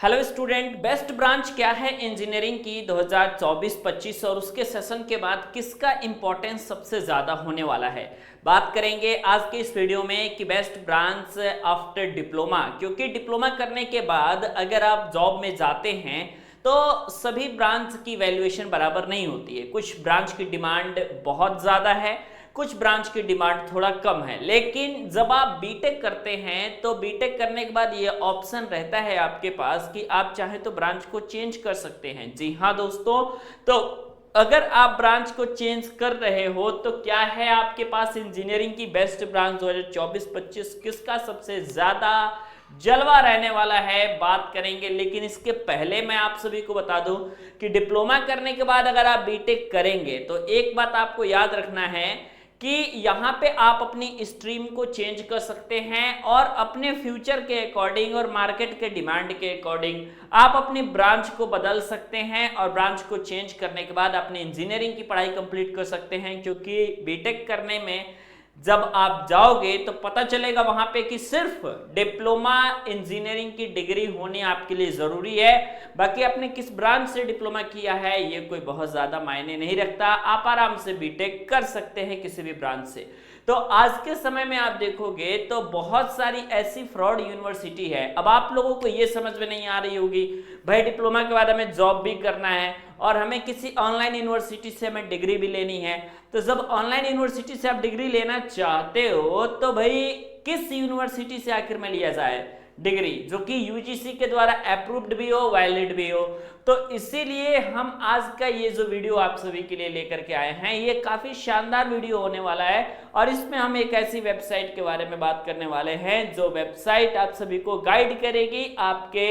Hello student, best branch क्या है engineering की 2024-25 और उसके सेशन के बाद किसका इंपॉर्टेंस सबसे ज़्यादा होने वाला है। बात करेंगे आज के इस वीडियो में कि बेस्ट ब्रांच आफ्टर डिप्लोमा, क्योंकि डिप्लोमा करने के बाद अगर आप जॉब में जाते हैं तो सभी ब्रांच की वैल्यूएशन बराबर नहीं होती है। कुछ ब्रांच की डिमांड बहुत ज़्यादा है, कुछ ब्रांच की डिमांड थोड़ा कम है। लेकिन जब आप बीटेक करते हैं तो बीटेक करने के बाद ये ऑप्शन रहता है आपके पास कि आप चाहे तो ब्रांच को चेंज कर सकते हैं। जी हाँ दोस्तों, तो अगर आप ब्रांच को चेंज कर रहे हो तो क्या है आपके पास इंजीनियरिंग की बेस्ट ब्रांच 2024-25 किसका सबसे ज्यादा जलवा रहने वाला है, बात करेंगे। लेकिन इसके पहले मैं आप सभी को बता दूं कि डिप्लोमा करने के बाद अगर आप बीटेक करेंगे तो एक बात आपको याद रखना है कि यहाँ पे आप अपनी स्ट्रीम को चेंज कर सकते हैं और अपने फ्यूचर के अकॉर्डिंग और मार्केट के डिमांड के अकॉर्डिंग आप अपनी ब्रांच को बदल सकते हैं और ब्रांच को चेंज करने के बाद अपनी इंजीनियरिंग की पढ़ाई कंप्लीट कर सकते हैं। क्योंकि बीटेक करने में जब आप जाओगे तो पता चलेगा वहां पे कि सिर्फ डिप्लोमा इंजीनियरिंग की डिग्री होनी आपके लिए जरूरी है। बाकी आपने किस ब्रांच से डिप्लोमा किया है ये कोई बहुत ज्यादा मायने नहीं रखता, आप आराम से बीटेक कर सकते हैं किसी भी ब्रांच से। तो आज के समय में आप देखोगे तो बहुत सारी ऐसी फ्रॉड यूनिवर्सिटी है। अब आप लोगों को ये समझ में नहीं आ रही होगी भाई डिप्लोमा के बाद हमें जॉब भी करना है और हमें किसी ऑनलाइन यूनिवर्सिटी से हमें डिग्री भी लेनी है। तो जब ऑनलाइन यूनिवर्सिटी से आप डिग्री लेना चाहते हो तो भाई किस यूनिवर्सिटी से आखिर में लिया जाए डिग्री जो कि यूजीसी के द्वारा अप्रूव्ड भी हो, वैलिड भी हो। तो इसीलिए हम आज का ये जो वीडियो आप सभी के लिए लेकर के आए हैं ये काफी शानदार वीडियो होने वाला है और इसमें हम एक ऐसी वेबसाइट के बारे में बात करने वाले हैं जो वेबसाइट आप सभी को गाइड करेगी आपके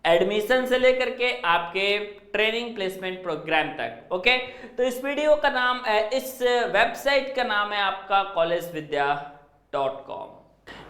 एडमिशन से लेकर के आपके ट्रेनिंग प्लेसमेंट प्रोग्राम तक। ओके, तो इस वीडियो का नाम इस वेबसाइट का नाम है आपका collegevidya.com।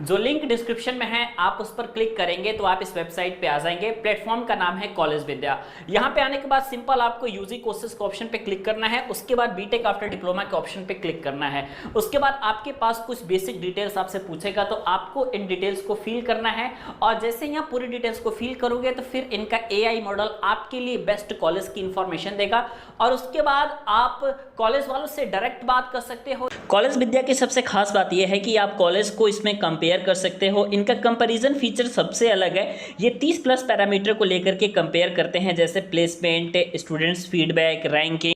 जो लिंक डिस्क्रिप्शन में है आप उस पर क्लिक करेंगे तो आप इस वेबसाइट पे आ जाएंगे। प्लेटफॉर्म का नाम है कॉलेज विद्या। यहाँ पे आने के बाद सिंपल आपको यूजी कोर्सेज के ऑप्शन पे क्लिक करना है, उसके बाद बीटेक आफ्टर डिप्लोमा के ऑप्शन पे क्लिक करना है। उसके बाद आपके पास कुछ बेसिक डिटेल्स आपसे पूछेगा तो आपको इन डिटेल्स को फिल करना है और जैसे यहाँ पूरी डिटेल्स को फिल करोगे तो फिर इनका AI मॉडल आपके लिए बेस्ट कॉलेज की इंफॉर्मेशन देगा और उसके बाद आप कॉलेज वालों से डायरेक्ट बात कर सकते हो। कॉलेज विद्या की सबसे खास बात यह है कि आप कॉलेज को इसमें कंपेयर कर सकते हो। इनका कंपैरिजन फीचर सबसे अलग है, ये 30+ पैरामीटर को लेकर के कंपेयर करते हैं जैसे प्लेसमेंट, स्टूडेंट्स फीडबैक, रैंकिंग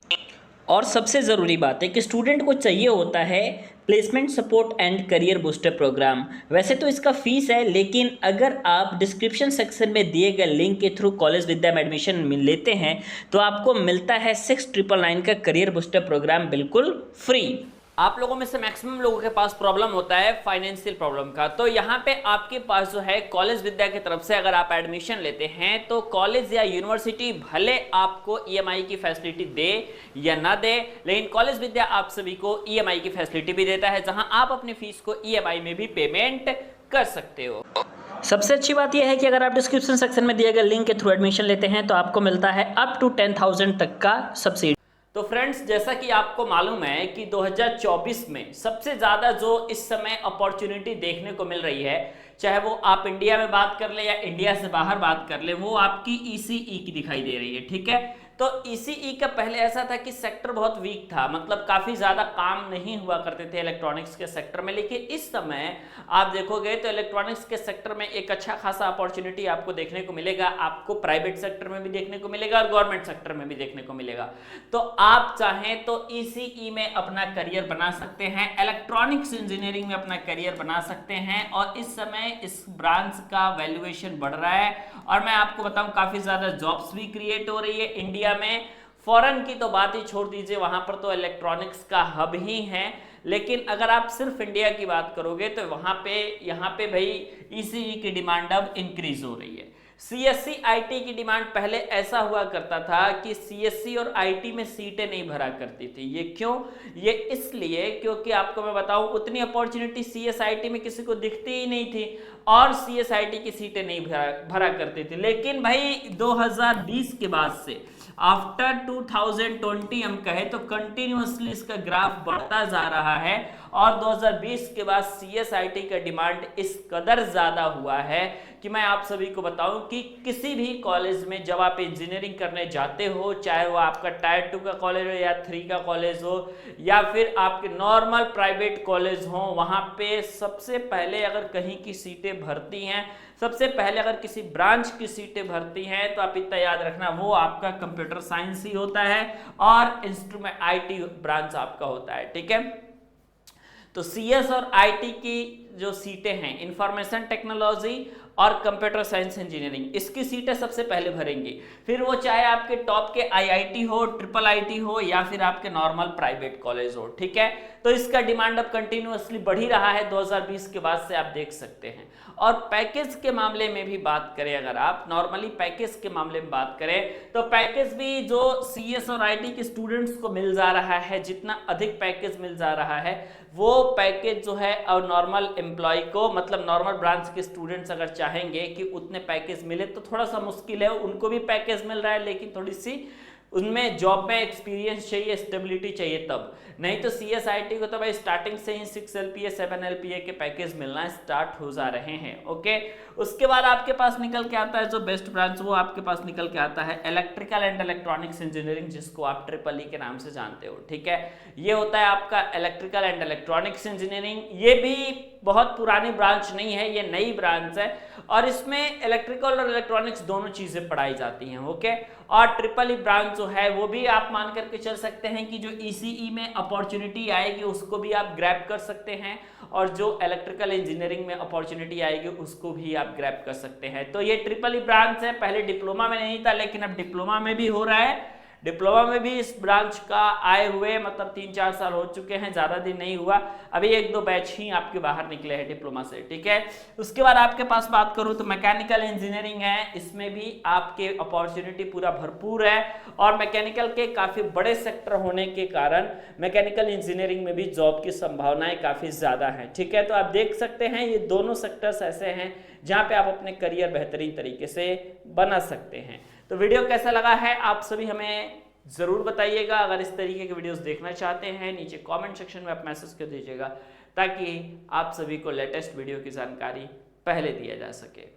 और सबसे ज़रूरी बात है कि स्टूडेंट को चाहिए होता है placement support and career booster program. वैसे तो इसका फीस है लेकिन अगर आप डिस्क्रिप्शन सेक्शन में दिए गए लिंक के थ्रू कॉलेज विद्या में एडमिशन लेते हैं तो आपको मिलता है 6999 का करियर बूस्टर प्रोग्राम बिल्कुल फ्री। आप लोगों में से मैक्सिमम लोगों के पास प्रॉब्लम होता है फाइनेंशियल प्रॉब्लम का, तो यहाँ पे आपके पास जो है कॉलेज विद्या की तरफ से अगर आप एडमिशन लेते हैं तो कॉलेज या यूनिवर्सिटी भले आपको EMI की फैसिलिटी दे या ना दे, लेकिन कॉलेज विद्या आप सभी को EMI की फैसिलिटी भी देता है जहां आप अपनी फीस को EMI में भी पेमेंट कर सकते हो। सबसे अच्छी बात यह है कि अगर आप डिस्क्रिप्शन सेक्शन में दिए गए लिंक के थ्रू एडमिशन लेते हैं तो आपको मिलता है अप टू 10,000 तक का सब्सिडी। तो फ्रेंड्स, जैसा कि आपको मालूम है कि 2024 में सबसे ज़्यादा जो इस समय अपॉर्चुनिटी देखने को मिल रही है, चाहे वो आप इंडिया में बात कर ले या इंडिया से बाहर बात कर ले, वो आपकी ECE की दिखाई दे रही है। ठीक है, तो ECE का पहले ऐसा था कि सेक्टर बहुत वीक था, मतलब काफ़ी ज़्यादा काम नहीं हुआ करते थे इलेक्ट्रॉनिक्स के सेक्टर में। लेकिन इस समय आप देखोगे तो इलेक्ट्रॉनिक्स के सेक्टर में एक अच्छा खासा अपॉर्चुनिटी आपको देखने को मिलेगा। आपको प्राइवेट सेक्टर में भी देखने को मिलेगा और गवर्नमेंट सेक्टर में भी देखने को मिलेगा। तो आप चाहें तो ECE में अपना करियर बना सकते हैं, इलेक्ट्रॉनिक्स इंजीनियरिंग में अपना करियर बना सकते हैं और इस समय इस ब्रांच का वैल्यूएशन बढ़ रहा है और मैं आपको बताऊं काफ़ी ज़्यादा जॉब्स भी क्रिएट हो रही है इंडिया में। फॉरेन की तो बात ही छोड़ दीजिए, वहां पर तो इलेक्ट्रॉनिक्स का हब ही है। लेकिन अगर आप सिर्फ इंडिया की बात करोगे तो यहाँ पे भाई ECE की डिमांड अब इंक्रीज हो रही है। CSC IT की डिमांड पहले ऐसा हुआ करता था कि CSC और IT में सीटें नहीं भरा करती थी। ये क्यों? ये इसलिए क्योंकि आपको मैं बताऊं उतनी अपॉर्चुनिटी CS IT में किसी को दिखती ही नहीं थी और CSIT की सीटें नहीं भरा करते थे। लेकिन भाई 2020 के बाद से आफ्टर 2020 हम कहें तो कंटिन्यूअसली इसका ग्राफ बढ़ता जा रहा है और 2020 के बाद CSIT का डिमांड इस कदर ज्यादा हुआ है कि मैं आप सभी को बताऊं कि किसी भी कॉलेज में जब आप इंजीनियरिंग करने जाते हो, चाहे वो आपका टायर 2 का कॉलेज हो या 3 का कॉलेज हो या फिर आपके नॉर्मल प्राइवेट कॉलेज हो, वहां पे सबसे पहले अगर कहीं की सीटें भरती हैं, सबसे पहले अगर किसी ब्रांच की सीटें भरती हैं तो आप इतना याद रखना वो आपका कंप्यूटर साइंस ही होता है और इंस्ट्रूमेंट IT ब्रांच आपका होता है। ठीक है, तो CS और IT की जो सीटें हैं, इंफॉर्मेशन टेक्नोलॉजी और कंप्यूटर साइंस इंजीनियरिंग, इसकी सीटें सबसे पहले भरेंगी। फिर वो चाहे आपके टॉप के IIT हो, IIIT हो या फिर आपके नॉर्मल प्राइवेट कॉलेज हो। ठीक है, तो इसका डिमांड अब कंटिन्यूअसली बढ़ ही रहा है 2020 के बाद से, आप देख सकते हैं। और पैकेज के मामले में भी बात करें, अगर आप नॉर्मली पैकेज के मामले में बात करें तो पैकेज भी जो CS और IT के स्टूडेंट्स को मिल जा रहा है, जितना अधिक पैकेज मिल जा रहा है वो पैकेज जो है और नॉर्मल एम्प्लॉय को, मतलब नॉर्मल ब्रांच के स्टूडेंट्स अगर चाहेंगे कि उतने पैकेज मिले तो थोड़ा सा मुश्किल है। उनको भी पैकेज मिल रहा है लेकिन थोड़ी सी उनमें जॉब में एक्सपीरियंस चाहिए, स्टेबिलिटी चाहिए तब। नहीं तो CSIT को तो भाई स्टार्टिंग से ही 6 LPA 7 LPA के पैकेज मिलना स्टार्ट हो जा रहे हैं। ओके, उसके बाद आपके पास निकल के आता है जो बेस्ट ब्रांच, वो आपके पास निकल के आता है इलेक्ट्रिकल एंड इलेक्ट्रॉनिक्स इंजीनियरिंग, जिसको आप EEE के नाम से जानते हो। ठीक है, ये होता है आपका इलेक्ट्रिकल एंड इलेक्ट्रॉनिक्स इंजीनियरिंग। ये भी बहुत पुरानी ब्रांच नहीं है, ये नई ब्रांच है और इसमें इलेक्ट्रिकल और इलेक्ट्रॉनिक्स दोनों चीजें पढ़ाई जाती हैं। ओके, और EEE ब्रांच जो है वो भी आप मान करके चल सकते हैं कि जो ECE में अपॉर्चुनिटी आएगी उसको भी आप ग्रैब कर सकते हैं और जो इलेक्ट्रिकल इंजीनियरिंग में अपॉर्चुनिटी आएगी उसको भी आप ग्रैब कर सकते हैं। तो ये EEE ब्रांच है, पहले डिप्लोमा में नहीं था लेकिन अब डिप्लोमा में भी हो रहा है। डिप्लोमा में भी इस ब्रांच का आए हुए मतलब 3-4 साल हो चुके हैं, ज़्यादा दिन नहीं हुआ, अभी 1-2 बैच ही आपके बाहर निकले हैं डिप्लोमा से। ठीक है, उसके बाद आपके पास बात करूं तो मैकेनिकल इंजीनियरिंग है, इसमें भी आपके अपॉर्चुनिटी पूरा भरपूर है और मैकेनिकल के काफ़ी बड़े सेक्टर होने के कारण मैकेनिकल इंजीनियरिंग में भी जॉब की संभावनाएं काफ़ी ज़्यादा हैं। ठीक है, तो आप देख सकते हैं ये दोनों सेक्टर्स ऐसे हैं जहाँ पे आप अपने करियर बेहतरीन तरीके से बना सकते हैं। तो वीडियो कैसा लगा है आप सभी हमें ज़रूर बताइएगा। अगर इस तरीके के वीडियोस देखना चाहते हैं नीचे कमेंट सेक्शन में आप मैसेज कर दीजिएगा ताकि आप सभी को लेटेस्ट वीडियो की जानकारी पहले दिया जा सके।